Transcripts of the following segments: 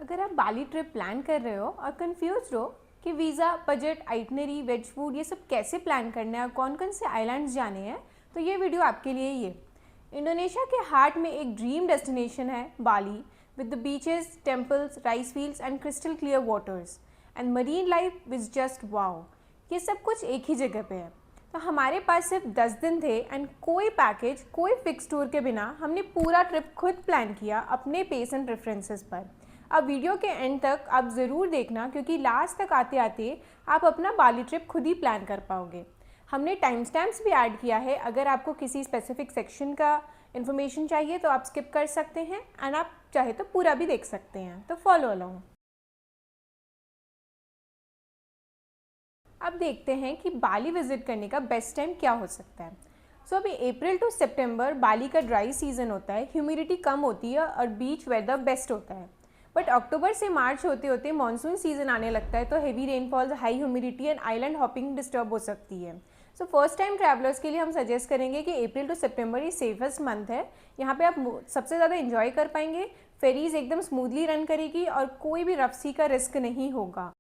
अगर आप बाली trip plan कर रहे हो और कंफ्यूज हो कि visa, budget, itinerary, veg food ये सब कैसे प्लान करना है और कौन कौन से आइलैंड्स जाने हैं, तो ये वीडियो आपके लिए ही है। इंडोनेशिया के हार्ट में एक ड्रीम डेस्टिनेशन है Bali, with the beaches, temples, rice fields and crystal clear waters and marine life is just wow. ये सब कुछ एक ही जगह पे है। तो हमारे पास सिर्फ 10 दिन थे एंड कोई पैकेज, कोई फिक्स टूर के बिना हमने पूरा ट्रिप खुद प्लान किया अपने पेस एंड प्रेफरेंसेस पर। अब वीडियो के एंड तक आप ज़रूर देखना, क्योंकि लास्ट तक आते आते आप अपना बाली ट्रिप खुद ही प्लान कर पाओगे। हमने टाइम स्टैम्प्स भी ऐड किया है। अगर आपको किसी स्पेसिफिक सेक्शन का इन्फॉर्मेशन चाहिए तो आप स्किप कर सकते हैं एंड आप चाहे तो पूरा भी देख सकते हैं। तो फॉलो अलोंग। अब देखते हैं कि बाली विजिट करने का बेस्ट टाइम क्या हो सकता है। सो अभी अप्रैल टू सितंबर बाली का ड्राई सीजन होता है, ह्यूमिडिटी कम होती है और बीच वेदर बेस्ट होता है। बट अक्टूबर से मार्च होते होते मानसून सीजन आने लगता है, तो heavy rainfalls, high humidity and island hopping disturb हो सकती है। सो फर्स्ट टाइम ट्रैवलर्स के लिए हम सजेस्ट करेंगे कि अप्रैल टू सितंबर ये सेफेस्ट मंथ है। यहाँ पे आप सबसे ज़्यादा इंजॉय कर पाएंगे। फेरीज एकदम स्मूथली रन करेगी और कोई भी रफ सी का रिस्क नहीं होगा।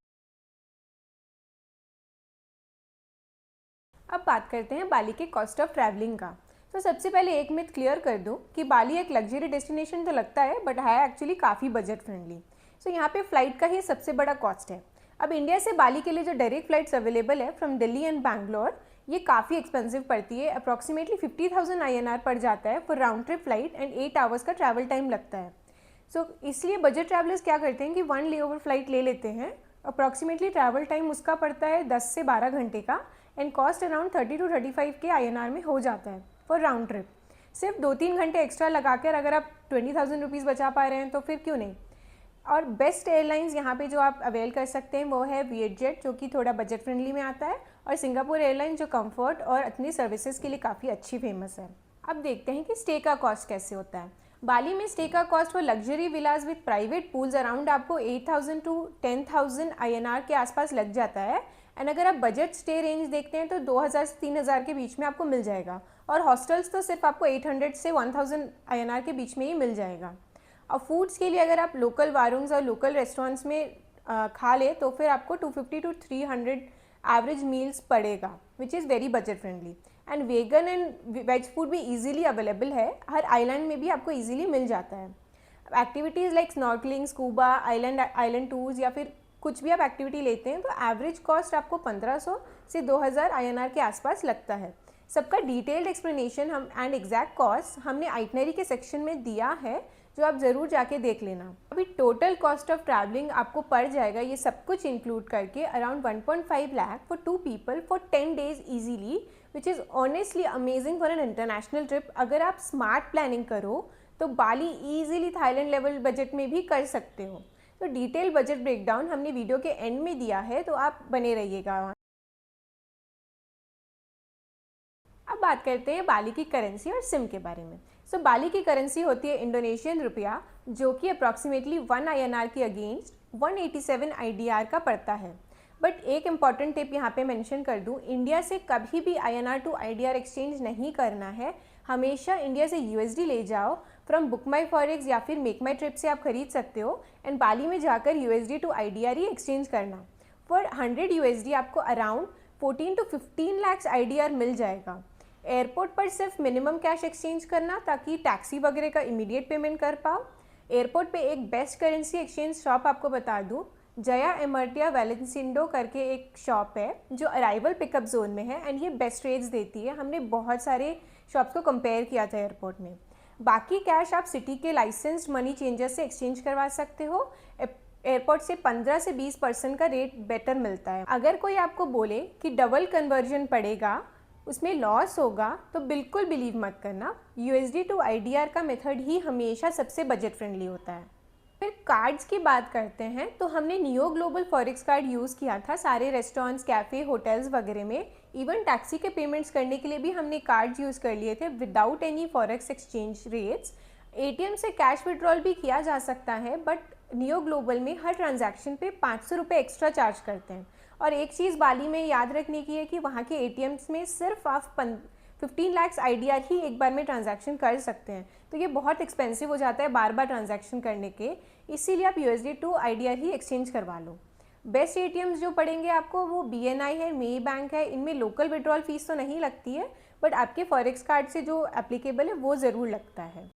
अब बात करते हैं बाली के कॉस्ट ऑफ ट्रैवलिंग का। तो सबसे पहले एक मिथ क्लियर कर दूं कि बाली एक लग्जरी डेस्टिनेशन तो लगता है, बट है एक्चुअली काफ़ी बजट फ्रेंडली। सो यहाँ पे फ़्लाइट का ही सबसे बड़ा कॉस्ट है। अब इंडिया से बाली के लिए जो डायरेक्ट फ़्लाइट्स अवेलेबल है फ्रॉम दिल्ली एंड बैंगलोर, ये काफ़ी एक्सपेंसिव पड़ती है। अप्रॉक्सीमेटली 50,000 INR पड़ जाता है for round trip flight and 8 hours का ट्रैवल टाइम लगता है। सो इसलिए बजट ट्रैवलर्स क्या करते हैं कि 1 लेओवर फ्लाइट ले लेते हैं। अप्रॉक्सीमेटली ट्रैवल टाइम उसका पड़ता है 10 से 12 घंटे का एंड कॉस्ट अराउंड 30 to 35 के INR में हो जाता है फॉर राउंड ट्रिप। सिर्फ 2-3 घंटे एक्स्ट्रा लगाकर अगर आप 20,000 रुपीज़ बचा पा रहे हैं तो फिर क्यों नहीं। और बेस्ट एयरलाइंस यहाँ पे जो आप अवेल कर सकते हैं वो है विएटजेट, जो कि थोड़ा बजट फ्रेंडली में आता है, और सिंगापुर एयरलाइन जो कंफर्ट और अपनी सर्विसेज के लिए काफ़ी अच्छी फेमस है। अब देखते हैं कि स्टे का कॉस्ट कैसे होता है। बाली में स्टे का cost for luxury villas with private pools around आपको 8,000 to 10,000 INR के आसपास लग जाता है। एंड अगर आप बजट स्टे रेंज देखते हैं तो 2,000 से 3,000 के बीच में आपको मिल जाएगा। और हॉस्टल्स तो सिर्फ आपको 800 से 1,000 INR के बीच में ही मिल जाएगा। और फूड्स के लिए अगर आप लोकल वारूंग्स और लोकल रेस्टोरेंट्स में खा ले तो फिर आपको 250 to 300 एवरेज मील्स पड़ेगा, which is very budget friendly. And vegan and veg food भी इजीली अवेलेबल है, हर आइलैंड में भी आपको इजीली मिल जाता है। Activities like snorkelling, scuba, island tours या फिर कुछ भी आप एक्टिविटी लेते हैं तो एवरेज कॉस्ट आपको 1,500 से 2,000 INR के आसपास लगता है। सबका डिटेल्ड एक्सप्लेनेशन हम एंड एग्जैक्ट कॉस्ट हमने आइटनरी के सेक्शन में दिया है, जो आप ज़रूर जाके देख लेना। अभी टोटल कॉस्ट ऑफ ट्रैवलिंग आपको पड़ जाएगा, ये सब कुछ इंक्लूड करके, around 1.5 lakh for 2 people for 10 days easily, which is honestly amazing for an international trip. अगर आप स्मार्ट प्लानिंग करो तो बाली ईजिली थाईलैंड लेवल बजट में भी कर सकते हो। तो डिटेल बजट ब्रेकडाउन हमने वीडियो के एंड में दिया है, तो आप बने रहिएगा। अब बात करते हैं बाली की करेंसी और सिम के बारे में। सो बाली की करेंसी होती है इंडोनेशियन रुपया, जो कि अप्रॉक्सीमेटली 1 INR के अगेंस्ट 187 IDR का पड़ता है। बट एक इम्पॉर्टेंट टिप यहाँ पे मेंशन कर दूँ, इंडिया से कभी भी INR टू IDR एक्सचेंज नहीं करना है। हमेशा इंडिया से USD ले जाओ। फ्रॉम बुक माई फॉरेक्स या फिर मेक माई ट्रिप से आप खरीद सकते हो एंड बाली में जाकर USD टू IDR ही एक्सचेंज करना। फॉर 100 USD आपको अराउंड 14 to 15 lakhs IDR मिल जाएगा। एयरपोर्ट पर सिर्फ मिनिमम कैश एक्सचेंज करना, ताकि टैक्सी वगैरह का इमीडिएट पेमेंट कर पाओ। एयरपोर्ट पे एक बेस्ट करेंसी एक्सचेंज शॉप आपको बता दूँ, जया एमर्टिया वैलेंसिंडो करके एक शॉप है जो अराइवल पिकअप जोन में है एंड ये बेस्ट रेट्स देती है। हमने बहुत सारे शॉप्स को कंपेयर किया था एयरपोर्ट में। बाकी कैश आप सिटी के लाइसेंस्ड मनी चेंजर से एक्सचेंज करवा सकते हो। एयरपोर्ट से 15 से 20% का रेट बेटर मिलता है। अगर कोई आपको बोले कि डबल कन्वर्जन पड़ेगा, उसमें लॉस होगा, तो बिल्कुल बिलीव मत करना। USD टू IDR का मेथड ही हमेशा सबसे बजट फ्रेंडली होता है। फिर कार्ड्स की बात करते हैं तो हमने neo global forex card use किया था सारे रेस्टोरेंट्स, कैफ़े, होटल्स वगैरह में। इवन टैक्सी के पेमेंट्स करने के लिए भी हमने कार्ड्स यूज़ कर लिए थे without any forex exchange rates. ATM से कैश विड्रॉल भी किया जा सकता है, बट नियो ग्लोबल में हर ट्रांजैक्शन पे 500 रुपये एक्स्ट्रा चार्ज करते हैं। और एक चीज़ बाली में याद रखने की है कि वहाँ के ATMs में सिर्फ आप 15 लाख IDR ही एक बार में ट्रांजैक्शन कर सकते हैं, तो ये बहुत एक्सपेंसिव हो जाता है बार बार ट्रांजैक्शन करने के, इसीलिए आप USD to IDR ही एक्सचेंज करवा लो। बेस्ट ATMs जो पड़ेंगे आपको वो BNI है, मे बैंक है, इनमें लोकल विड्रॉल फीस तो नहीं लगती है, बट आपके फॉरेक्स कार्ड से जो एप्लीकेबल है वो ज़रूर लगता है।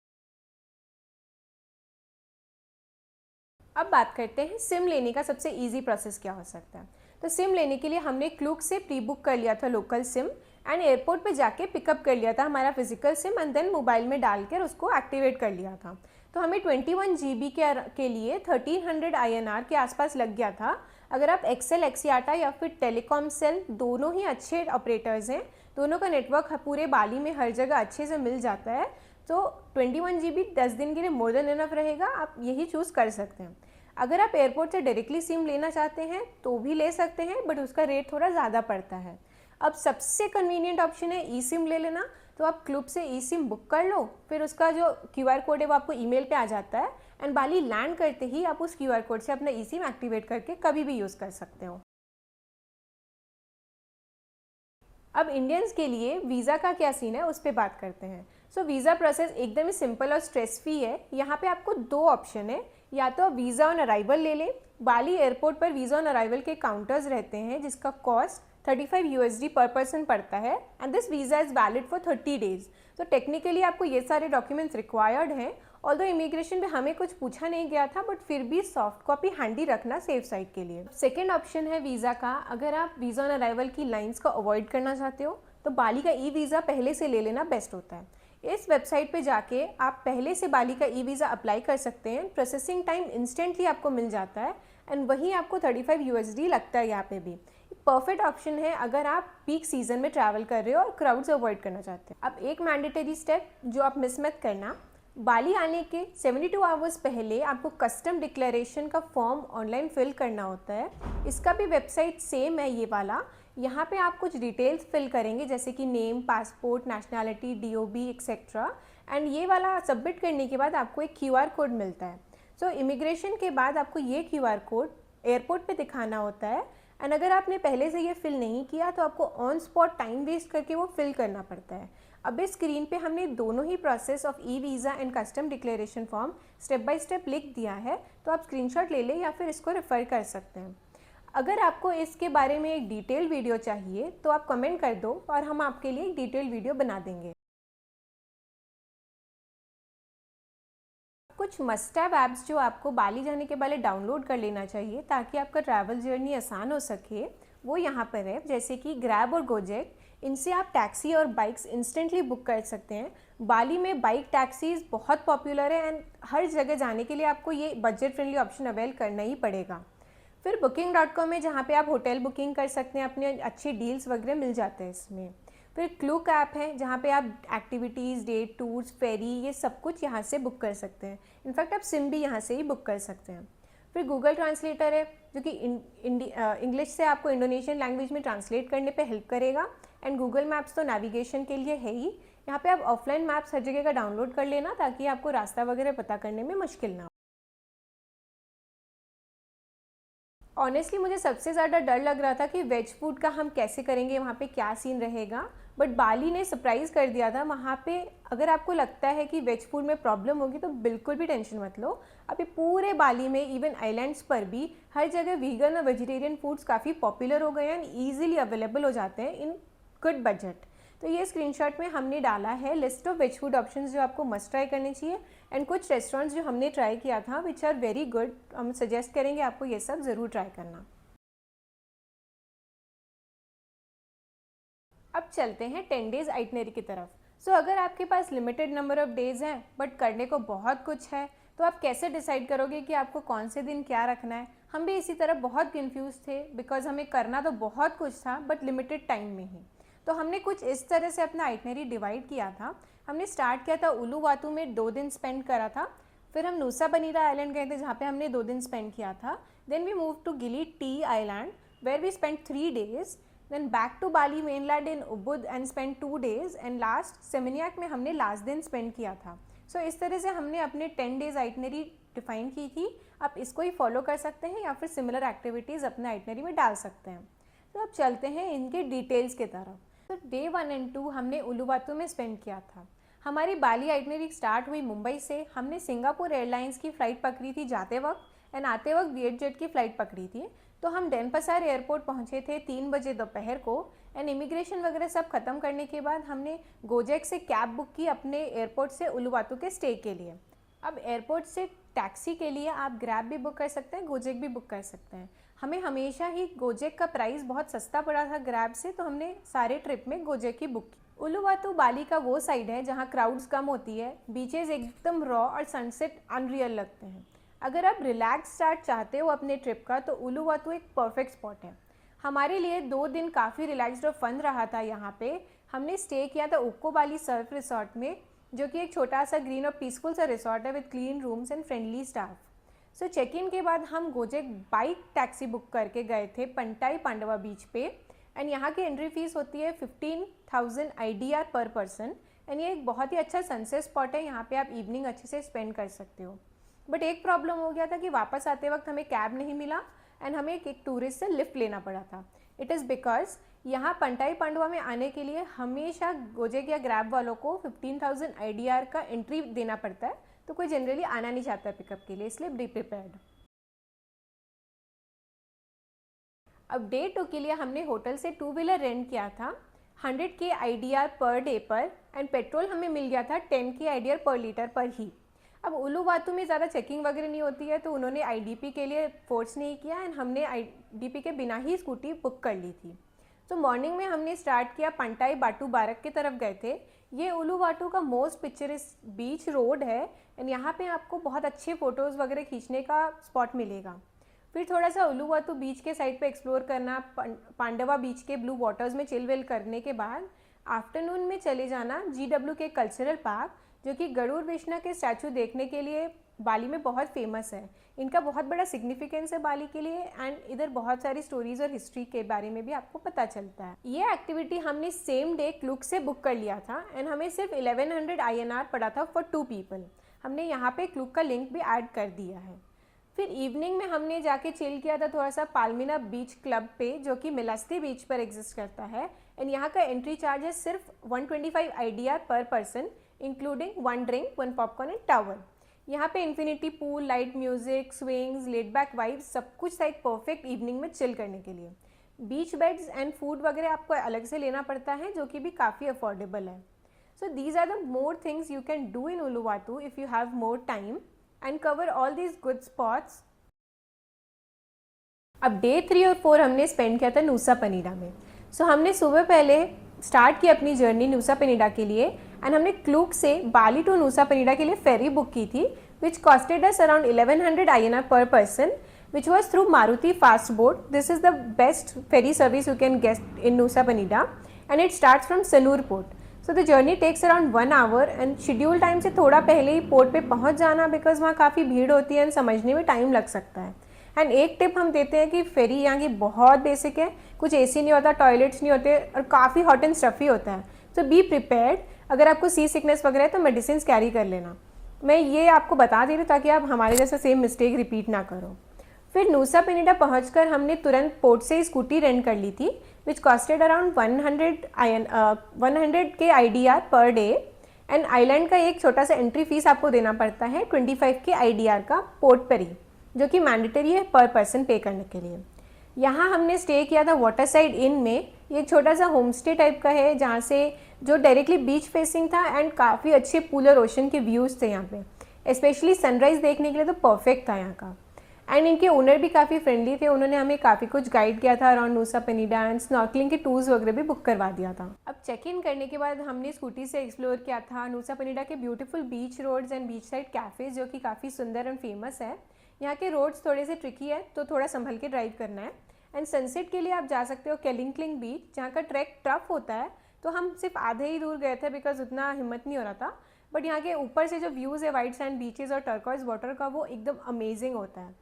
अब बात करते हैं सिम लेने का सबसे इजी प्रोसेस क्या हो सकता है। तो सिम लेने के लिए हमने क्लूक से प्री बुक कर लिया था लोकल सिम, एंड एयरपोर्ट पे जाके पिकअप कर लिया था हमारा physical SIM, and then mobile में डालकर उसको एक्टिवेट कर लिया था। तो हमें 21 GB के लिए 1300 INR के आसपास लग गया था। अगर आप एक्सेल, एक्सियाटा या फिर टेलीकॉम सेल, दोनों ही अच्छे ऑपरेटर्स हैं, दोनों का नेटवर्क पूरे बाली में हर जगह अच्छे से मिल जाता है, तो 21 GB 10 दिन के लिए मोर देन इनफ रहेगा, आप यही चूज़ कर सकते हैं। अगर आप एयरपोर्ट से डायरेक्टली सिम लेना चाहते हैं तो भी ले सकते हैं, बट उसका रेट थोड़ा ज़्यादा पड़ता है। अब सबसे कन्वीनियंट ऑप्शन है ई सिम ले लेना। तो आप क्लूब से ई सिम बुक कर लो, फिर उसका जो QR कोड है वो आपको ईमेल पे आ जाता है, एंड बाली लैंड करते ही आप उस QR कोड से अपना ई सिम एक्टिवेट करके कभी भी यूज़ कर सकते हो। अब इंडियंस के लिए वीज़ा का क्या सीन है उस पर बात करते हैं। सो वीज़ा प्रोसेस एकदम ही सिंपल और स्ट्रेस फ्री है। यहाँ पे आपको दो ऑप्शन है, या तो आप वीज़ा ऑन अराइवल ले लें। बाली एयरपोर्ट पर वीज़ा ऑन अराइवल के काउंटर्स रहते हैं जिसका कॉस्ट 35 USD पर पर्सन पड़ता है, and this visa is valid for 30 days. तो टेक्निकली आपको ये सारे डॉक्यूमेंट्स रिक्वायर्ड हैं, ऑल्दो इमिग्रेशन पे हमें कुछ पूछा नहीं गया था, बट फिर भी सॉफ्ट कॉपी हैंडी रखना सेफ साइड के लिए। सेकेंड ऑप्शन है वीज़ा का। अगर आप वीज़ा ऑन अराइवल की लाइन्स को अवॉइड करना चाहते हो तो बाली का ई वीज़ा पहले से ले लेना बेस्ट होता है। इस वेबसाइट पे जाके आप पहले से बाली का ई वीज़ा अप्लाई कर सकते हैं। प्रोसेसिंग टाइम इंस्टेंटली आपको मिल जाता है, एंड वहीं आपको 35 USD लगता है यहाँ पे भी। परफेक्ट ऑप्शन है अगर आप पीक सीजन में ट्रैवल कर रहे हो और क्राउड्स अवॉइड करना चाहते हैं। अब एक मैंडेटरी स्टेप जो आप मिस मत करना, बाली आने के 72 आवर्स पहले आपको कस्टम डिक्लेरेशन का फॉर्म ऑनलाइन फिल करना होता है। इसका भी वेबसाइट सेम है ये वाला। यहाँ पे आप कुछ डिटेल्स फिल करेंगे जैसे कि name, passport, nationality, DOB etcetera, and ये वाला सबमिट करने के बाद आपको एक QR कोड मिलता है। सो इमिग्रेशन के बाद आपको ये QR कोड एयरपोर्ट पे दिखाना होता है, एंड अगर आपने पहले से ये फिल नहीं किया तो आपको ऑन स्पॉट टाइम वेस्ट करके वो फिल करना पड़ता है। अब इस स्क्रीन पे हमने दोनों ही process of e visa and custom declaration form step by step लिख दिया है, तो आप स्क्रीनशॉट ले लें या फिर इसको रेफ़र कर सकते हैं। अगर आपको इसके बारे में एक डिटेल वीडियो चाहिए तो आप कमेंट कर दो और हम आपके लिए एक डिटेल वीडियो बना देंगे। कुछ मस्ट हैव ऐप्स जो आपको बाली जाने के पहले डाउनलोड कर लेना चाहिए ताकि आपका ट्रैवल जर्नी आसान हो सके, वो यहाँ पर है, जैसे कि ग्रैब और गोजेक। इनसे आप टैक्सी और बाइक्स इंस्टेंटली बुक कर सकते हैं। बाली में बाइक टैक्सीज बहुत पॉपुलर है, एंड हर जगह जाने के लिए आपको ये बजट फ्रेंडली ऑप्शन अवेल करना ही पड़ेगा। फिर Booking.com है जहाँ पे आप होटल बुकिंग कर सकते हैं, अपने अच्छे डील्स वगैरह मिल जाते हैं इसमें। फिर क्लूक ऐप है जहाँ पे आप एक्टिविटीज़, डे टूर्स, फेरी, ये सब कुछ यहाँ से बुक कर सकते हैं। इनफैक्ट आप सिम भी यहाँ से ही बुक कर सकते हैं। फिर गूगल ट्रांसलेटर है जो कि इंग्लिश से आपको इंडोनेशियन लैंग्वेज में ट्रांसलेट करने पे हेल्प करेगा, एंड गूगल मैप्स तो नेविगेशन के लिए है ही। यहाँ पे आप ऑफलाइन मैप्स हर जगह का डाउनलोड कर लेना ताकि आपको रास्ता वगैरह पता करने में मुश्किल ना हो। ऑनेस्टली मुझे सबसे ज़्यादा डर लग रहा था कि वेज फूड का हम कैसे करेंगे, वहाँ पे क्या सीन रहेगा, बट बाली ने सरप्राइज़ कर दिया था। वहाँ पे अगर आपको लगता है कि वेज फूड में प्रॉब्लम होगी तो बिल्कुल भी टेंशन मत लो। अभी पूरे बाली में इवन आइलैंड्स पर भी हर जगह वीगन और वेजिटेरियन फूड्स काफ़ी पॉपुलर हो गए हैं एंड ईजिली अवेलेबल हो जाते हैं इन गुड बजट। तो ये स्क्रीनशॉट में हमने डाला है list of ways food options जो आपको मस्ट ट्राई करने चाहिए, एंड कुछ रेस्टोरेंट्स जो हमने ट्राई किया था विच आर वेरी गुड। हम सजेस्ट करेंगे आपको ये सब ज़रूर ट्राई करना। अब चलते हैं 10 डेज़ आइटनरी की तरफ। सो अगर आपके पास लिमिटेड नंबर ऑफ डेज़ हैं बट करने को बहुत कुछ है, तो आप कैसे डिसाइड करोगे कि आपको कौन से दिन क्या रखना है। हम भी इसी तरह बहुत कंफ्यूज थे बिकॉज हमें करना तो बहुत कुछ था बट लिमिटेड टाइम में ही। तो हमने कुछ इस तरह से अपना आइटनरी डिवाइड किया था। हमने स्टार्ट किया था उलुवातु में 2 दिन स्पेंड करा था। फिर हम नूसा बनीरा आइलैंड गए थे जहाँ पे हमने 2 दिन स्पेंड किया था। Then we move to Gili T island where we spend 3 days। Then back to Bali mainland in Ubud and spend 2 days, and last Seminyak में हमने लास्ट दिन स्पेंड किया था। सो इस तरह से हमने अपने 10 डेज़ आइटनरी डिफाइन की थी। आप इसको ही फॉलो कर सकते हैं या फिर सिमिलर एक्टिविटीज़ अपने आइटनरी में डाल सकते हैं। तो अब चलते हैं इनके डिटेल्स की तरफ। तो डे 1 एंड 2 हमने उलुवातू में स्पेंड किया था। हमारी बाली आइटनरी स्टार्ट हुई मुंबई से। हमने सिंगापुर एयरलाइंस की फ़्लाइट पकड़ी थी जाते वक्त एंड आते वक्त विएटजेट की फ़्लाइट पकड़ी थी। तो हम डेनपसार एयरपोर्ट पहुंचे थे 3 बजे दोपहर को एंड इमिग्रेशन वगैरह सब ख़त्म करने के बाद हमने गोजेक से कैब बुक की अपने एयरपोर्ट से उलुवातू के स्टे के लिए। अब एयरपोर्ट से टैक्सी के लिए आप ग्रैब भी बुक कर सकते हैं, गोजेक भी बुक कर सकते हैं। हमें हमेशा ही गोजेक का प्राइस बहुत सस्ता पड़ा था ग्रैब से, तो हमने सारे ट्रिप में गोजेक ही बुक की। उलुवातू बाली का वो साइड है जहाँ क्राउड्स कम होती है, बीचेस एकदम रॉ और सनसेट अनरियल लगते हैं। अगर आप रिलैक्स स्टार्ट चाहते हो अपने ट्रिप का तो उलुवातू एक परफेक्ट स्पॉट है। हमारे लिए 2 दिन काफ़ी रिलैक्स्ड और फन रहा था। यहाँ पे हमने स्टे किया था ओको बाली सर्फ रिसॉर्ट में, जो कि एक छोटा सा ग्रीन और पीसफुल सा रिसॉर्ट है with clean rooms and friendly staff. So check in के बाद हम गोजेक बाइक टैक्सी बुक करके गए थे पंटाई पांडवा बीच पे एंड यहाँ की एंट्री फीस होती है 15,000 IDR पर पर्सन एंड ये एक बहुत ही अच्छा सनसेट स्पॉट है। यहाँ पे आप इवनिंग अच्छे से स्पेंड कर सकते हो। बट एक प्रॉब्लम हो गया था कि वापस आते वक्त हमें कैब नहीं मिला एंड हमें एक टूरिस्ट से लिफ्ट लेना पड़ा था। इट इज़ बिकॉज यहाँ पंटाई पांडवा में आने के लिए हमेशा गोजेक या ग्रैब वालों को 15,000 IDR का एंट्री देना पड़ता है, तो कोई जनरली आना नहीं चाहता पिकअप के लिए, इसलिए बी प्रिपेयर्ड। अब डे 2 के लिए हमने होटल से 2 व्हीलर रेंट किया था 100K IDR पर डे पर एंड पेट्रोल हमें मिल गया था 10K IDR पर लीटर पर ही। अब उलुवातू में ज़्यादा चेकिंग वगैरह नहीं होती है, तो उन्होंने IDP के लिए फोर्स नहीं किया एंड हमने IDP के बिना ही स्कूटी बुक कर ली थी। तो मॉर्निंग में हमने स्टार्ट किया पंटाई बाटू बारक की तरफ गए थे। ये उलुवाटू का मोस्ट पिक्चरस बीच रोड है एंड यहाँ पे आपको बहुत अच्छे फ़ोटोज़ वगैरह खींचने का स्पॉट मिलेगा। फिर थोड़ा सा उलुवातू बीच के साइड पे एक्सप्लोर करना, पांडवा बीच के ब्लू वाटर्स में चिल विल करने के बाद आफ्टरनून में चले जाना GW के कल्चरल पार्क, जो कि गरुड़ विष्णु के स्टैचू देखने के लिए बाली में बहुत फेमस है। इनका बहुत बड़ा सिग्निफिकेंस है बाली के लिए एंड इधर बहुत सारी स्टोरीज और हिस्ट्री के बारे में भी आपको पता चलता है। ये एक्टिविटी हमने सेम डे क्लूक से बुक कर लिया था एंड हमें सिर्फ 1100 INR पड़ा था फॉर 2 पीपल। हमने यहाँ पे क्लूक का लिंक भी ऐड कर दिया है। फिर इवनिंग में हमने जाके चिल किया था थोड़ा सा पालमिना बीच क्लब पे, जो कि मिलास्ती बीच पर एग्जिस्ट करता है एंड यहाँ का एंट्री चार्ज है सिर्फ 125 IDR per person, including 1 drink 1 popcorn and towel. यहाँ पे infinity pool, light music, swings, laid back vibes, सब कुछ था एक परफेक्ट इवनिंग में चिल करने के लिए। बीच बेड्स एंड फूड वगैरह आपको अलग से लेना पड़ता है, जो कि भी काफ़ी अफोर्डेबल है। So these are the more things you can do in Uluwatu if you have more time and cover all these good spots. अब डे 3 और 4 हमने स्पेंड किया था नूसा पनीडा में। सो हमने सुबह पहले स्टार्ट की अपनी जर्नी नूसा पनीडा के लिए एंड हमने क्लूक से बाली टू नूसा पनीडा के लिए फेरी बुक की थी, which costed us around 1100 INR पर person, which was through Maruti Fast Boat. This is the best ferry service you can get in Nusa Penida and it starts from Sanur Port. So the journey takes around 1 hour and schedule time से थोड़ा पहले ही port पे पहुंच जाना, because वहाँ काफ़ी भीड़ होती है एंड समझने में टाइम लग सकता है। एंड एक टिप हम देते हैं कि फेरी यहाँ की बहुत बेसिक है, कुछ AC नहीं होता, टॉयलेट्स नहीं होते और काफ़ी हॉट एंड स्टफी होता है। तो बी प्रिपेयर्ड, अगर आपको सी सिकनेस वगैरह है तो मेडिसिन कैरी कर लेना। मैं ये आपको बता दे रही हूँ ताकि आप हमारे जैसा सेम मिस्टेक रिपीट ना करो। फिर नूसा पेनिडा पहुंचकर हमने तुरंत पोर्ट से स्कूटी रेंट कर ली थी, which costed around 100K IDR per day and island का एक छोटा सा एंट्री फीस आपको देना पड़ता है 25K IDR का पोर्ट पर ही, जो कि मैंडेटरी है पर पर्सन पे करने के लिए। यहाँ हमने स्टे किया था वाटर साइड इन में। ये एक छोटा सा होम स्टे टाइप का है जहाँ से जो डायरेक्टली बीच फेसिंग था एंड काफ़ी अच्छे पूल और ओशन के व्यूज़ थे यहाँ पे। स्पेशली सनराइज़ देखने के लिए तो परफेक्ट था यहाँ का। एंड इनके ओनर भी काफ़ी फ्रेंडली थे, उन्होंने हमें काफ़ी कुछ गाइड किया था अराउंड नूसा पेनिडा एंड स्नॉर्कलिंग के टूर्स वगैरह भी बुक करवा दिया था। अब चेक इन करने के बाद हमने स्कूटी से एक्सप्लोर किया था नूसा पेनिडा के beautiful beach roads and beach side cafes, जो कि काफ़ी सुंदर एंड फेमस है। यहाँ के रोड्स थोड़े से ट्रिकी है, तो थोड़ा संभल के ड्राइव करना है। एंड सनसेट के लिए आप जा सकते हो केलिंगक्लिंग बीच, जहाँ का ट्रैक टफ होता है, तो हम सिर्फ आधे ही दूर गए थे बिकॉज उतना हिम्मत नहीं हो रहा था। बट यहाँ के ऊपर से जो व्यूज़ है वाइट सैंड बीचेस और टर्कॉइज वाटर का, वो एकदम अमेजिंग होता है।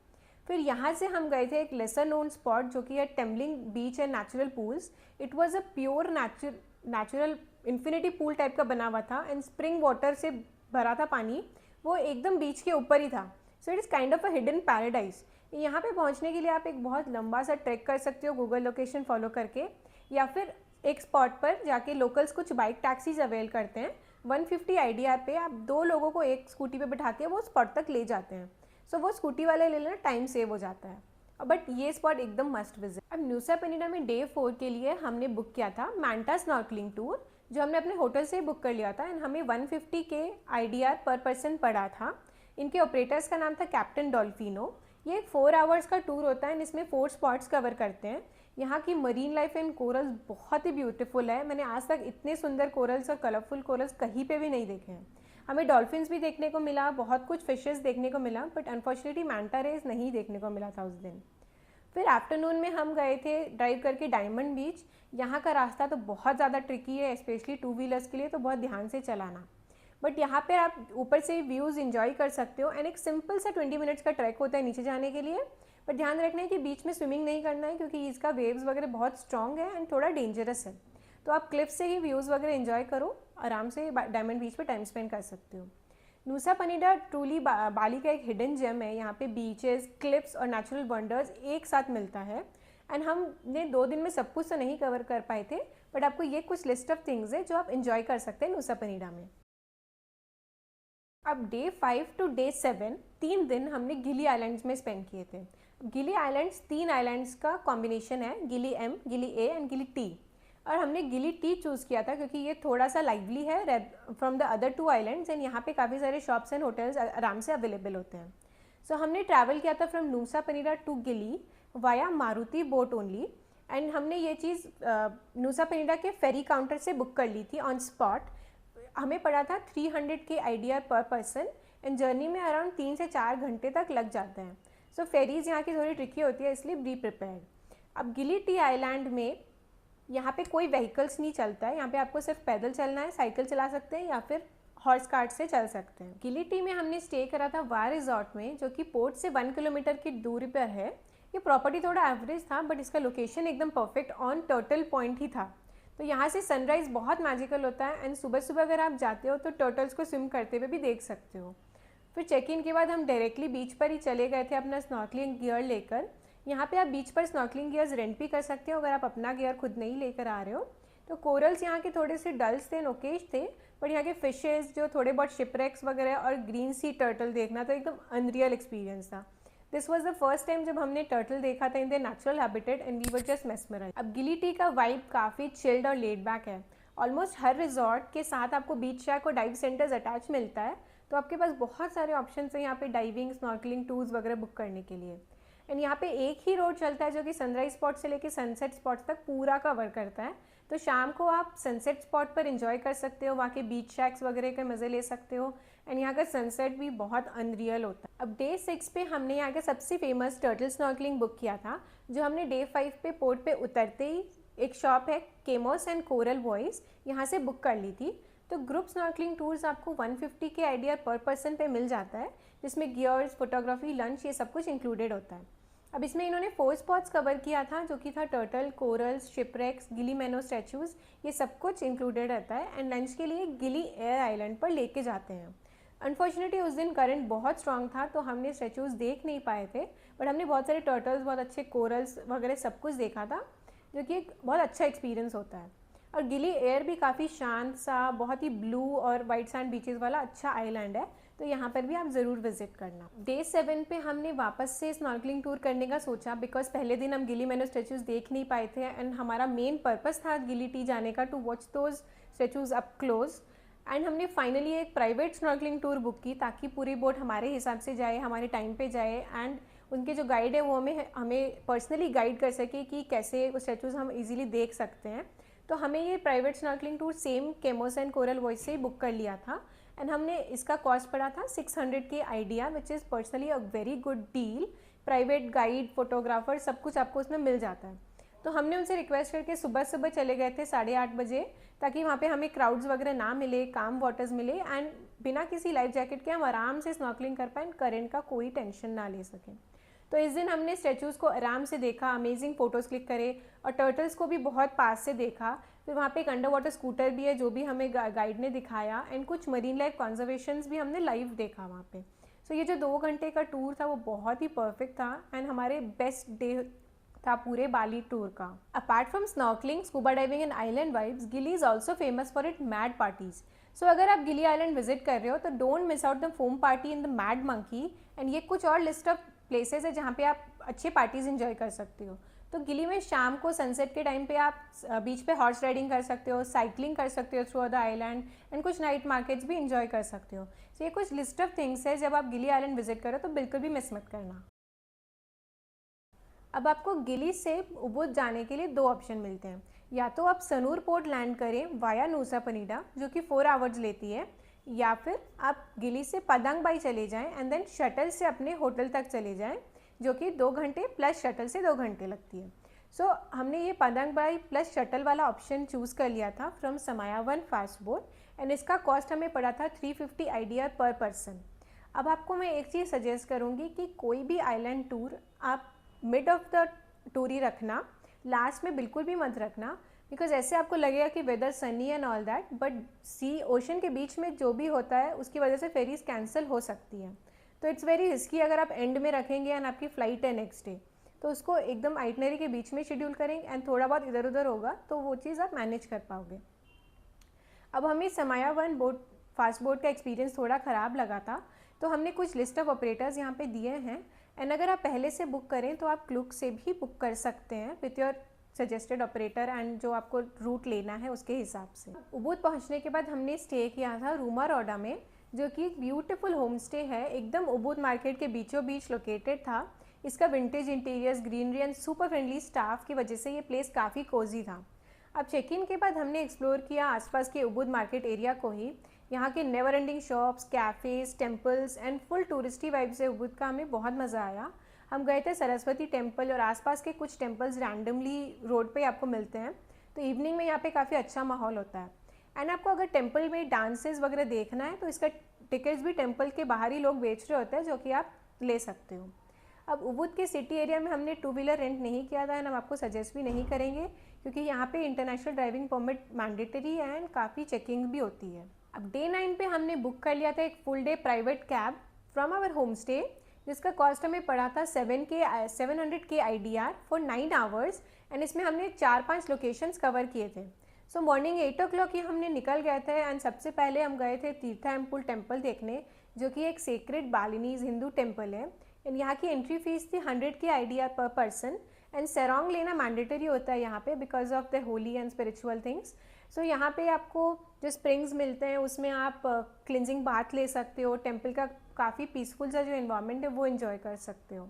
फिर यहाँ से हम गए थे एक लेसर नोन स्पॉट, जो कि है Tembeling beach and natural pools. It was a pure natural infinity pool type का बना हुआ था एंड स्प्रिंग वाटर से भरा था पानी, वो एकदम बीच के ऊपर ही था। So it is kind of a hidden paradise. यहाँ पे पहुँचने के लिए आप एक बहुत लंबा सा ट्रैक कर सकते हो गूगल लोकेशन फॉलो करके, या फिर एक स्पॉट पर जाके लोकल्स कुछ बाइक टैक्सीज अवेल करते हैं। 150 आईडीआर पे आप 2 लोगों को एक स्कूटी पे बैठा के वो स्पॉट तक ले जाते हैं। सो वो स्कूटी वाले ले लेना, टाइम सेव हो जाता है। बट ये स्पॉट एकदम मस्ट विजिट। अब न्यूसा पेनिडा में डे 4 के लिए हमने बुक किया था मैंटा स्नॉर्कलिंग टूर, जो हमने अपने होटल से ही बुक कर लिया था एंड हमें 150 के आईडीआर पर पर्सन पड़ा था। इनके ऑपरेटर्स का नाम था कैप्टन डॉल्फिनो। ये एक 4 आवर्स का टूर होता है, इसमें 4 स्पॉट्स कवर करते हैं। यहाँ की मरीन लाइफ एंड कोरल्स बहुत ही ब्यूटीफुल है। मैंने आज तक इतने सुंदर कोरल्स और कलरफुल कोरल्स कहीं पे भी नहीं देखे हैं। हमें डॉल्फिन्स भी देखने को मिला, बहुत कुछ फिशेस देखने को मिला, बट अनफॉर्चुनेटली मैंटा रेस नहीं देखने को मिला था उस दिन। फिर आफ्टरनून में हम गए थे ड्राइव करके डायमंड बीच। यहाँ का रास्ता तो बहुत ज़्यादा ट्रिकी है, स्पेशली 2 व्हीलर्स के लिए, तो बहुत ध्यान से चलाना। बट यहाँ पर आप ऊपर से व्यूज़ इंजॉय कर सकते हो एंड एक सिंपल सा 20 मिनट्स का ट्रैक होता है नीचे जाने के लिए। बट ध्यान रखना है कि बीच में स्विमिंग नहीं करना है, क्योंकि इसका वेव्स वगैरह बहुत स्ट्रॉन्ग है एंड थोड़ा डेंजरस है। तो आप क्लिफ से ही व्यूज़ वगैरह एंजॉय करो, आराम से डायमंड बीच पे टाइम स्पेंड कर सकते हो। नूसा पेनिडा ट्रूली बाली का एक हिडन जेम है। यहाँ पे बीचेस, क्लिफ्स और नेचुरल वंडर्स एक साथ मिलता है एंड हमने 2 दिन में सब कुछ तो नहीं कवर कर पाए थे, बट आपको ये कुछ लिस्ट ऑफ थिंग्स है जो आप इंजॉय कर सकते हैं नूसा पेनिडा में। अब डे 5 टू डे 7 3 दिन हमने गिली आइलैंड्स में स्पेंड किए थे। गिली आइलैंड्स 3 आइलैंड्स का कॉम्बिनेशन है, गिली एम, गिली ए एंड गिली टी। और हमने गिली टी चूज़ किया था क्योंकि ये थोड़ा सा लाइवली है from the other 2 islands and यहाँ पे काफ़ी सारे शॉप्स एंड होटल्स आराम से अवेलेबल होते हैं। सो हमने ट्रैवल किया था फ्रॉम नूसा पेनिडा टू गिली via Maruti boat only and हमने ये चीज़ नूसा पेनिडा के फेरी काउंटर से बुक कर ली थी ऑन स्पॉट। हमें पड़ा था 300 के आईडीआर पर पर्सन एंड जर्नी में अराउंड 3 से 4 घंटे तक लग जाते हैं। सो फेरीज़ यहाँ की थोड़ी ट्रिकी होती है, इसलिए बी प्रिपेयर्ड। अब गिली टी आइलैंड में यहाँ पे कोई व्हीकल्स नहीं चलता है। यहाँ पे आपको सिर्फ पैदल चलना है, साइकिल चला सकते हैं या फिर हॉर्स कार्ट से चल सकते हैं। गिली टी में हमने स्टे करा था वार रिजॉर्ट में, जो कि पोर्ट से 1 किलोमीटर की दूरी पर है। ये प्रॉपर्टी थोड़ा एवरेज था, बट इसका लोकेशन एकदम परफेक्ट ऑन टर्टल पॉइंट ही था। तो यहाँ से सनराइज़ बहुत मैजिकल होता है एंड सुबह सुबह अगर आप जाते हो तो टर्टल्स को स्विम करते हुए भी देख सकते हो। फिर चेक इन के बाद हम डायरेक्टली बीच पर ही चले गए थे अपना स्नॉर्कलिंग गियर लेकर। यहाँ पे आप बीच पर स्नॉर्कलिंग गियर्स रेंट भी कर सकते हो अगर आप अपना गियर खुद नहीं लेकर आ रहे हो। तो कोरल्स यहाँ के थोड़े से डल्स थे, नोकेश थे, बट यहाँ के फिशेज़ जो थोड़े बहुत शिपरेक्स वगैरह और ग्रीन सी टर्टल देखना तो एकदम अनरियल एक्सपीरियंस था। This was the first time जब हमने टर्टल देखा था in the natural habitat and we were just mesmerised. अब गिली टी का वाइब काफ़ी चिल्ड और लेड बैक है। ऑलमोस्ट हर रिजॉर्ट के साथ आपको बीच शैक और डाइव सेंटर्स अटैच मिलता है, तो आपके पास बहुत सारे ऑप्शन हैं यहाँ पे डाइविंग, स्नॉर्कलिंग टूर्स वगैरह बुक करने के लिए। एंड यहाँ पे एक ही रोड चलता है जो कि सनराइज स्पॉट से लेके सनसेट स्पॉट तक पूरा कवर करता है। तो शाम को आप सनसेट स्पॉट पर एंजॉय कर सकते हो, वहाँ के बीच शैक्स वगैरह के मज़े ले सकते हो एंड यहाँ का सनसेट भी बहुत अनरियल होता है। अब डे 6 पे हमने यहाँ का सबसे फेमस टर्टल स्नॉर्कलिंग बुक किया था, जो हमने डे 5 पे पोर्ट पे उतरते ही एक शॉप है केमोस एंड कोरल वॉइस, यहाँ से बुक कर ली थी। तो ग्रुप स्नॉर्कलिंग टूर्स आपको 150 के आईडीआर पर पर्सन पे मिल जाता है, जिसमें गियर्स, फोटोग्राफी, लंच, ये सब कुछ इंक्लूडेड होता है। अब इसमें इन्होंने 4 स्पॉट्स कवर किया था, जो कि था टर्टल, कोरल्स, शिपरेक्स, गिली मैनो स्टैचूज़, ये सब कुछ इंक्लूडेड रहता है। एंड लंच के लिए गिली एयर आइलैंड पर लेके जाते हैं। अनफॉर्चुनेटली उस दिन करंट बहुत स्ट्रांग था, तो हमने स्टैचूज़ देख नहीं पाए थे, बट हमने बहुत सारे टर्टल्स, बहुत अच्छे कोरल्स वगैरह सब कुछ देखा था, जो कि एक बहुत अच्छा एक्सपीरियंस होता है। और गिली एयर भी काफ़ी शांत सा, बहुत ही ब्लू और वाइट सैंड बीचेस वाला अच्छा आइलैंड है, तो यहाँ पर भी आप ज़रूर विजिट करना। डे 7 पे हमने वापस से स्नॉर्कलिंग टूर करने का सोचा, बिकॉज पहले दिन हम गिली मैनो स्टैचूज़ देख नहीं पाए थे एंड हमारा मेन पर्पस था गिली टी जाने का, to watch those statues up close. And हमने फाइनली एक प्राइवेट स्नॉर्कलिंग टूर बुक की, ताकि पूरी बोट हमारे हिसाब से जाए, हमारे टाइम पे जाए एंड उनके जो गाइड है वो हमें पर्सनली गाइड कर सके कि कैसे वो स्टैचूज़ हम इजीली देख सकते हैं। तो हमें ये प्राइवेट स्नॉर्कलिंग टूर सेम केमोस एंड कोरल वॉइस से ही बुक कर लिया था एंड हमने इसका कॉस्ट पड़ा था 600 के idea, which is personally a very good deal. Private guide, photographer, सब कुछ आपको उसमें मिल जाता है। तो हमने उनसे रिक्वेस्ट करके सुबह सुबह चले गए थे 8:30 बजे, ताकि वहाँ पे हमें क्राउड्स वगैरह ना मिले, काम वाटर्स मिले एंड बिना किसी लाइफ जैकेट के हम आराम से स्नॉर्कलिंग कर पाएँ, करंट का कोई टेंशन ना ले सकें। तो इस दिन हमने स्टैचूज़ को आराम से देखा, अमेजिंग फ़ोटोज़ क्लिक करे और टर्टल्स को भी बहुत पास से देखा। फिर वहाँ पे एक अंडर वाटर स्कूटर भी है, जो भी हमें गाइड ने दिखाया एंड कुछ मरीन लाइफ कॉन्जर्वेशंस भी हमने लाइव देखा वहाँ पे। सो ये जो 2 घंटे का टूर था वो बहुत ही परफेक्ट था एंड हमारे बेस्ट डे था पूरे बाली टूर का। Apart from snorkelling, scuba diving and island vibes, Gili is also famous for it mad parties. So अगर आप गिली आइलैंड विजिट कर रहे हो तो don't miss out the foam party in the Mad Monkey. And ये कुछ और list of places है जहाँ पे आप अच्छे पार्टीज इंजॉय कर सकते हो। तो गिली में शाम को सनसेट के टाइम पे आप बीच पे हॉर्स राइडिंग कर सकते हो, साइकिलिंग कर सकते हो थ्रू द आइलैंड, एंड कुछ नाइट मार्केट्स भी इंजॉय कर सकते हो। तो ये कुछ लिस्ट ऑफ थिंग्स है, जब आप गिली आइलैंड विजिट करो तो बिल्कुल भी मिस मत करना। अब आपको गिली से उबुद जाने के लिए 2 ऑप्शन मिलते हैं। या तो आप सनूर पोर्ट लैंड करें वाया नूसा पनीडा, जो कि 4 आवर्स लेती है, या फिर आप गिली से पदंगबाई चले जाएं एंड देन शटल से अपने होटल तक चले जाएं, जो कि 2 घंटे प्लस शटल से 2 घंटे लगती है। सो हमने ये पदंगबाई प्लस शटल वाला ऑप्शन चूज़ कर लिया था फ्रॉम समायावन फास्ट बोट, एंड इसका कॉस्ट हमें पड़ा था 350 IDR पर पर्सन। अब आपको मैं एक चीज़ सजेस्ट करूँगी कि कोई भी आइलैंड टूर आप मिड ऑफ द टूर ही रखना, लास्ट में बिल्कुल भी मत रखना, बिकॉज ऐसे आपको लगेगा कि weather sunny and all that, but sea ocean के बीच में जो भी होता है उसकी वजह से फेरीज कैंसिल हो सकती है। तो इट्स वेरी रिस्की अगर आप एंड में रखेंगे एंड आपकी फ़्लाइट है नेक्स्ट डे, तो उसको एकदम आइटनरी के बीच में शेड्यूल करेंगे एंड थोड़ा बहुत इधर उधर होगा तो वो चीज़ आप मैनेज कर पाओगे। अब हमें समायावन बोट फास्ट बोट का एक्सपीरियंस थोड़ा ख़राब लगा था, तो हमने कुछ लिस्ट ऑफ ऑपरेटर्स यहाँ पे दिए हैं, एंड अगर आप पहले से बुक करें तो आप क्लूक से भी बुक कर सकते हैं with your suggested operator and जो आपको रूट लेना है उसके हिसाब से। उबुद पहुँचने के बाद हमने स्टे किया था रूमा रोडा में, जो कि एक ब्यूटीफुल होम स्टे है, एकदम उबुद मार्केट के बीचों बीच लोकेटेड था। इसका vintage interiors, greenery and super friendly staff की वजह से ये प्लेस काफ़ी कोजी था। अब चेक इन के बाद हमने एक्सप्लोर किया आसपास के उबुद मार्केट एरिया को ही। यहाँ के never ending shops, cafes, temples and full touristy vibe से उबुद का हमें बहुत मज़ा आया। हम गए थे सरस्वती टेम्पल और आसपास के कुछ टेम्पल्स रैंडमली रोड पे आपको मिलते हैं, तो इवनिंग में यहाँ पे काफ़ी अच्छा माहौल होता है। एंड आपको अगर टेम्पल में डांसेस वगैरह देखना है तो इसका टिकट्स भी टेम्पल के बाहर ही लोग बेच रहे होते हैं, जो कि आप ले सकते हो। अब उबुद के सिटी एरिया में हमने 2 व्हीलर रेंट नहीं किया था एंड हम आपको सजेस्ट भी नहीं करेंगे, क्योंकि यहाँ पे इंटरनेशनल ड्राइविंग परमिट मैंडेटरी है एंड काफ़ी चेकिंग भी होती है। अब डे 9 पे हमने बुक कर लिया था एक full day private cab from our home stay, जिसका कॉस्ट हमें पड़ा था 700 K IDR for 9 hours, and इसमें हमने 4-5 लोकेशंस कवर किए थे। सो मॉर्निंग 8 o'clock ही हमने निकल गए थे एंड सबसे पहले हम गए थे तीर्थाम्पुल टेम्पल देखने, जो कि एक सेक्रेड बालिनीज हिंदू टेम्पल है, एंड यहाँ की एंट्री फीस थी 100 K IDR per person, and sarong लेना मैंडेटरी होता है यहाँ पे because of the holy and spiritual things. So यहाँ पे आपको जो स्प्रिंग्स मिलते हैं उसमें आप क्लिनजिंग बाथ ले सकते हो, टेम्पल का काफ़ी पीसफुल सा जो इन्वायरमेंट है वो इन्जॉय कर सकते हो।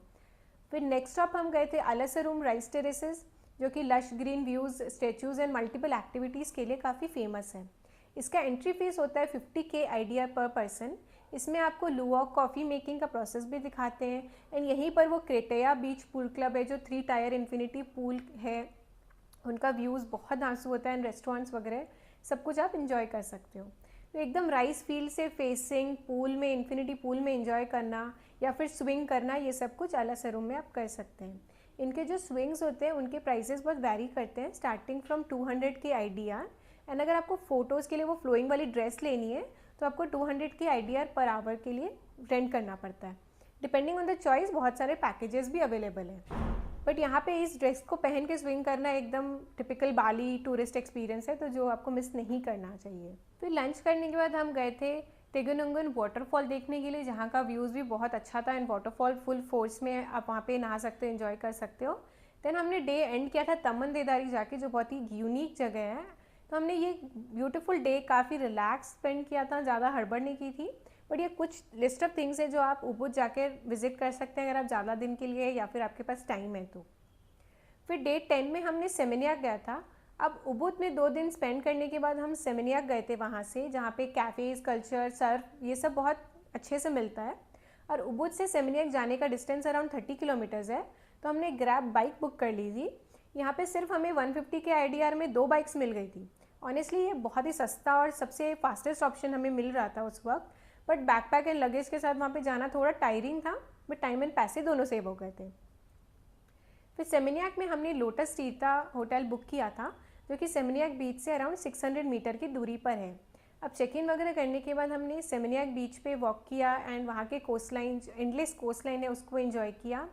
फिर नेक्स्ट स्टॉप हम गए थे अलासरूम राइस टेरेसेस, जो कि lush green views, statues and multiple activities के लिए काफ़ी फेमस है। इसका एंट्री फीस होता है 50 K IDR पर पर्सन। इसमें आपको लुवॉक कॉफ़ी मेकिंग का प्रोसेस भी दिखाते हैं, एंड यहीं पर वो क्रेटेया बीच पूल क्लब है, जो 3 टायर इन्फिनिटी पूल है, उनका व्यूज़ बहुत आंसू होता है, एंड रेस्टोरेंट्स वगैरह सब कुछ आप इंजॉय कर सकते हो। तो एकदम राइस फील्ड से फेसिंग पूल में, इन्फिनिटी पूल में इंजॉय करना या फिर स्विंग करना, ये सब कुछ अलासरूम में आप कर सकते हैं। इनके जो स्विंग्स होते हैं उनके प्राइसेस बहुत वैरी करते हैं, starting from 200 K IDR, and अगर आपको फ़ोटोज़ के लिए वो फ्लोइंग वाली ड्रेस लेनी है तो आपको 200 K IDR पर आवर के लिए रेंट करना पड़ता है। डिपेंडिंग ऑन द चॉइस बहुत सारे पैकेजेस भी अवेलेबल हैं, बट यहाँ पे इस ड्रेस को पहन के स्विंग करना एकदम टिपिकल बाली टूरिस्ट एक्सपीरियंस है, तो जो आपको मिस नहीं करना चाहिए। फिर लंच करने के बाद हम गए थे टेगुनंगन वाटरफॉल देखने के लिए, जहाँ का व्यूज़ भी बहुत अच्छा था, एंड वाटरफॉल फुल फोर्स में आप वहाँ पे नहा सकते हो, एंजॉय कर सकते हो। देन हमने डे एंड किया था तमन देदारी जाके, जो बहुत ही यूनिक जगह है। तो हमने ये ब्यूटीफुल डे काफ़ी रिलैक्स स्पेंड किया था, ज़्यादा हड़बड़ नहीं की थी, बट ये कुछ लिस्ट ऑफ थिंग्स है जो आप उबुद जाके विजिट कर सकते हैं अगर आप ज़्यादा दिन के लिए या फिर आपके पास टाइम है तो। फिर डे 10 में हमने सेमिनियाक गया था। अब उबुद में 2 दिन स्पेंड करने के बाद हम सेमिनियाक गए थे वहाँ से, जहाँ पे कैफ़ेज़, कल्चर, सर्फ ये सब बहुत अच्छे से मिलता है, और उबुद से सेमिनियाक जाने का डिस्टेंस अराउंड 30 किलोमीटर्स है। तो हमने ग्रैब बाइक बुक कर ली थी। यहाँ पे सिर्फ हमें 150 K IDR में 2 बाइक्स मिल गई थी। ऑनेस्टली ये बहुत ही सस्ता और सबसे फास्टेस्ट ऑप्शन हमें मिल रहा था उस वक्त, बट बैकपैक एंड लगेज के साथ वहाँ पे जाना थोड़ा टायरिंग था, बट टाइम एंड पैसे दोनों सेव हो गए थे। फिर सेमिनियाक में हमने लोटस तीर्था होटल बुक किया था, जो कि सेमिनियाक बीच से अराउंड 600 मीटर की दूरी पर है। अब चेक इन वगैरह करने के बाद हमने सेमिनियाक बीच पे वॉक किया एंड वहाँ के coast line, endless coast line है, उसको एंजॉय किया।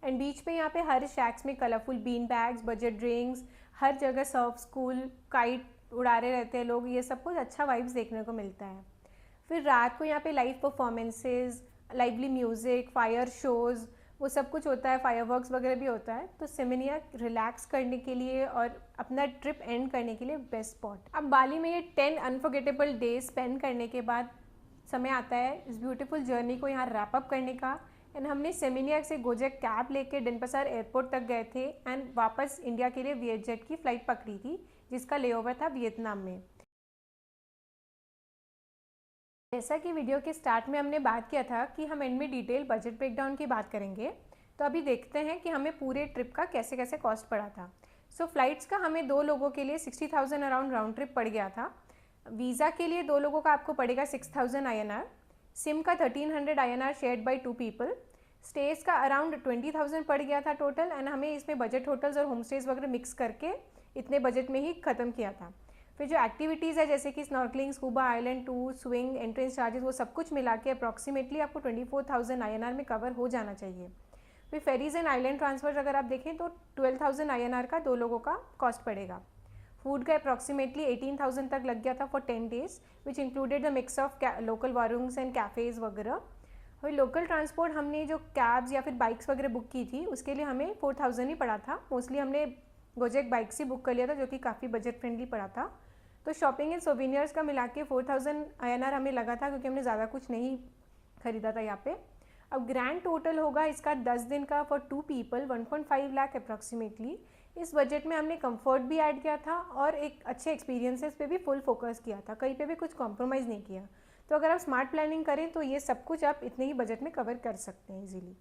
एंड बीच पे यहाँ पे हर शैक्स में colourful bean bags, budget drinks, हर जगह सर्फ स्कूल, काइट उड़ा रहे रहते हैं लोग, ये सब कुछ अच्छा वाइब्स देखने को मिलता है। फिर रात को यहाँ पे live performances, lively music, fire shows, वो सब कुछ होता है, फायरवर्क्स वगैरह भी होता है। तो सिमनिया रिलैक्स करने के लिए और अपना ट्रिप एंड करने के लिए बेस्ट स्पॉट। अब बाली में ये 10 अनफॉरगेटेबल डेज स्पेंड करने के बाद समय आता है इस ब्यूटीफुल जर्नी को यहाँ रैप अप करने का। एंड हमने सेमिनिया से गोजेक कैब लेके डेनपसार एयरपोर्ट तक गए थे एंड वापस इंडिया के लिए वियतजेट की फ़्लाइट पकड़ी थी जिसका लेओवर था वियतनाम में। जैसा कि वीडियो के स्टार्ट में हमने बात किया था कि हम एंड में डिटेल बजट ब्रेकडाउन की बात करेंगे, तो अभी देखते हैं कि हमें पूरे ट्रिप का कैसे कैसे कॉस्ट पड़ा था। सो फ्लाइट्स का हमें 2 लोगों के लिए 60,000 अराउंड राउंड ट्रिप पड़ गया था। वीज़ा के लिए 2 लोगों का आपको पड़ेगा 6,000 INR, सिम का 1300 INR shared by 2 people, stage का अराउंड 20,000 पड़ गया था टोटल। एंड हमें इसमें बजट होटल्स और होम स्टेज वगैरह मिक्स करके इतने बजट में ही ख़त्म किया था। फिर जो एक्टिविटीज़ है जैसे कि snorkelling, scuba island tour, swing, entrance charges, वो सब कुछ मिला के अप्रॉक्सीमेटली आपको 24,000 INR में कवर हो जाना चाहिए। फिर फेरीज एंड आइलैंड ट्रांसफर अगर आप देखें तो 12,000 INR का 2 लोगों का कॉस्ट पड़ेगा। फूड का अप्रॉक्सीमेटली 18,000 तक लग गया था for 10 days which included the mix of local warungs and cafes वगैरह। और लोकल ट्रांसपोर्ट हमने जो कैब्स या फिर बाइक्स वगैरह बुक की थी उसके लिए हमें 4,000 ही पड़ा था। मोस्टली हमने गोजेक बाइक्स ही बुक कर लिया था जो कि काफ़ी बजट फ्रेंडली पड़ा था। तो शॉपिंग एंड सोविनियर्स का मिला के 4,000 INR हमें लगा था क्योंकि हमने ज़्यादा कुछ नहीं खरीदा था यहाँ पे। अब ग्रैंड टोटल होगा इसका 10 दिन का फॉर 2 पीपल 1.5 लाख अप्रॉक्सीमेटली। इस बजट में हमने कंफर्ट भी ऐड किया था और एक अच्छे एक्सपीरियंसेस पे भी फुल फोकस किया था, कहीं पे भी कुछ कॉम्प्रोमाइज़ नहीं किया। तो अगर आप स्मार्ट प्लानिंग करें तो ये सब कुछ आप इतने ही बजट में कवर कर सकते हैं इजीली।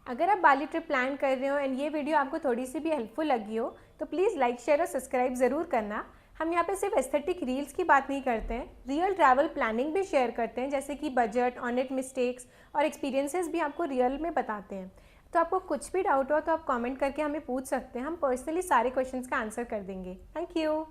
अगर आप बाली ट्रिप प्लान कर रहे हो एंड ये वीडियो आपको थोड़ी सी भी हेल्पफुल लगी हो तो प्लीज़ लाइक, शेयर और सब्सक्राइब ज़रूर करना। हम यहाँ पे सिर्फ एस्थेटिक रील्स की बात नहीं करते हैं, रियल ट्रैवल प्लानिंग भी शेयर करते हैं, जैसे कि बजट, ऑनेट मिस्टेक्स और एक्सपीरियंसेस भी आपको रियल में बताते हैं। तो आपको कुछ भी डाउट हो तो आप कमेंट करके हमें पूछ सकते हैं, हम पर्सनली सारे क्वेश्चंस का आंसर कर देंगे। Thank you.